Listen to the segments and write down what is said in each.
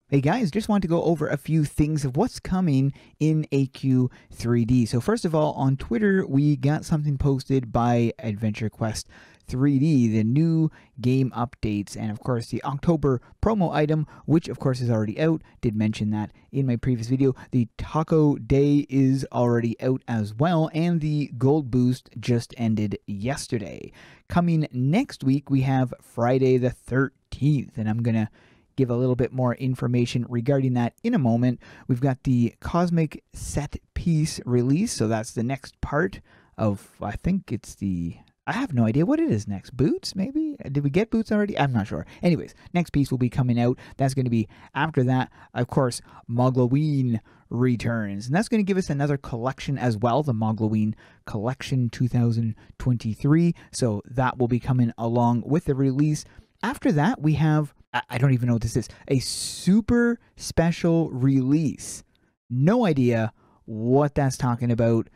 Hey guys, just want to go over a few things of what's coming in AQ 3D. So first of all, on Twitter, we got something posted by AdventureQuest 3D, the new game updates, and of course the October promo item, which of course is already out. Did mention that in my previous video. The Taco Day is already out as well, and the Gold Boost just ended yesterday. Coming next week, we have Friday the 13th, and I'm gonna give a little bit more information regarding that in a moment. We've got the Cosmic Set Piece release, so that's the next part of, I think it's the, I have no idea what it is next. Boots, maybe? Did we get boots already? I'm not sure. Anyways, next piece will be coming out. That's going to be after that. Of course, Mogloween returns, and that's going to give us another collection as well, the Mogloween Collection 2023. So that will be coming along with the release. After that, we have, I don't even know what this is, a super special release. No idea what that's talking about.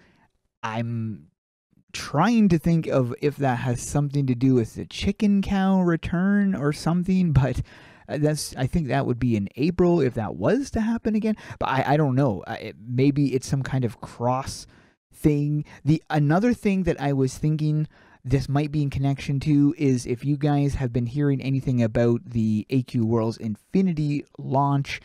I'm trying to think of if that has something to do with the chicken cow return or something, but I think that would be in April if that was to happen again. But I don't know. Maybe it's some kind of cross thing. Another thing that I was thinking this might be in connection to is if you guys have been hearing anything about the AQ Worlds Infinity launch,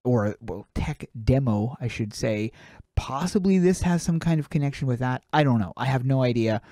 or well, tech demo, I should say, possibly this has some kind of connection with that. I don't know. I have no idea.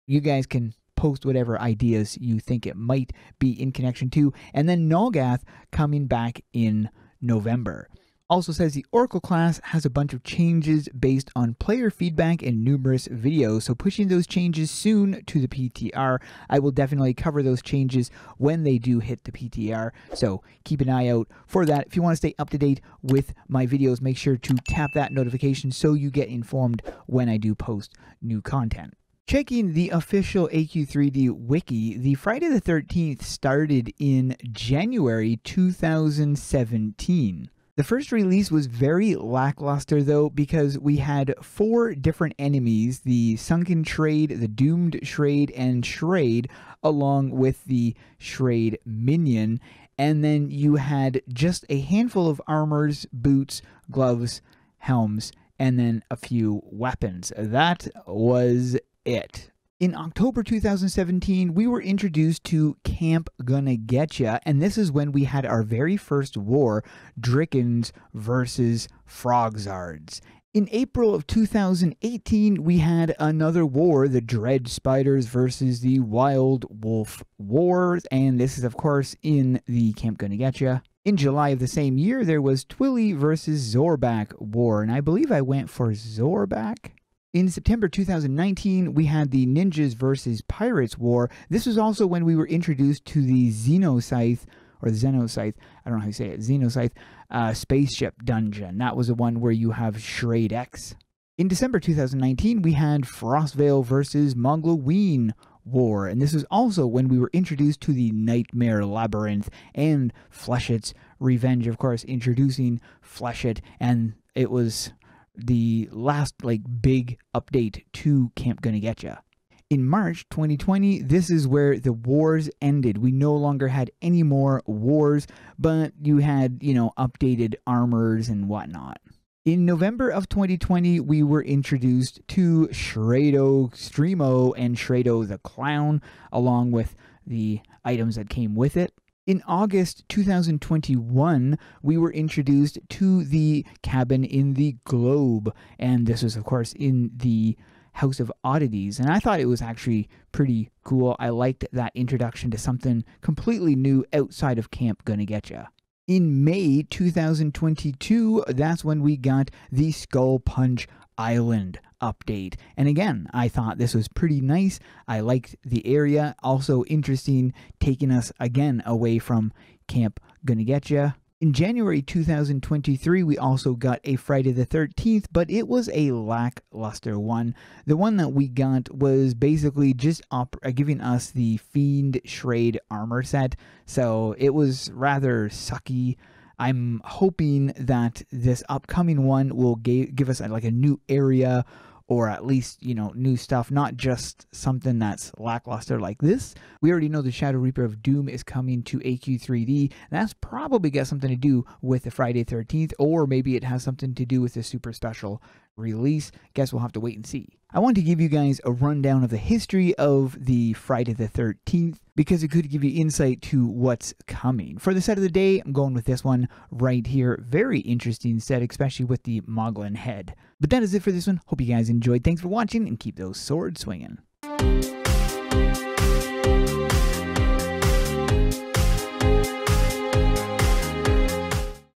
You guys can post whatever ideas you think it might be in connection to. And then Nulgath coming back in November. Also says the Oracle class has a bunch of changes based on player feedback and numerous videos, so pushing those changes soon to the PTR. I will definitely cover those changes when they do hit the PTR, so keep an eye out for that. If you want to stay up to date with my videos, make sure to tap that notification so you get informed when I do post new content. Checking the official AQ3D wiki, the Friday the 13th started in January 2017. The first release was very lackluster though, because we had 4 different enemies, the Sunken Shraid, the Doomed Shraid, and Shraid, along with the Shraid minion, and then you had just a handful of armors, boots, gloves, helms, and then a few weapons. That was it. In October 2017, we were introduced to Camp Gonna Getcha, and this is when we had our very first war, Drickens versus Frogzards. In April of 2018, we had another war, the Dread Spiders versus the Wild Wolf Wars, and this is of course in the Camp Gonna Getcha. In July of the same year, there was Twilly versus Zorback War, and I believe I went for Zorback. In September 2019, we had the Ninjas versus Pirates War. This was also when we were introduced to the Xenoscythe, or the Xenoscythe, I don't know how you say it, Xenoscythe spaceship dungeon. That was the one where you have Shraid X. In December 2019, we had Frostvale versus Mogloween War, and this was also when we were introduced to the Nightmare Labyrinth and Fleshit's Revenge, of course, introducing Fleshit, and it was the last big update to Camp Gonna Getcha. In March 2020, this is where the wars ended. We no longer had any more wars, but you had, updated armors and whatnot. In November of 2020, we were introduced to Shrado Streamo and Shrado the Clown, along with the items that came with it. In August 2021, we were introduced to the Cabin in the Globe, and this was, of course, in the House of Oddities, and I thought it was actually pretty cool. I liked that introduction to something completely new outside of Camp Gonna Getcha. In May 2022, that's when we got the Skull Punch Island update, and again, I thought this was pretty nice. I liked the area, also interesting, taking us again away from Camp Gonna Getcha. In January 2023, we also got a Friday the 13th, but it was a lackluster one. The one that we got was basically just giving us the Fiend Shraid armor set, so it was rather sucky. I'm hoping that this upcoming one will give us a new area or at least, you know, new stuff, not just something that's lackluster like this. We already know the Shadow Reaper of Doom is coming to AQ3D, and that's probably got something to do with the Friday 13th, or maybe it has something to do with the super special release. Guess we'll have to wait and see. I want to give you guys a rundown of the history of the Friday the 13th because it could give you insight to what's coming. For the set of the day, I'm going with this one right here. Very interesting set, especially with the Moglin head. But that is it for this one. Hope you guys enjoyed. Thanks for watching and keep those swords swinging.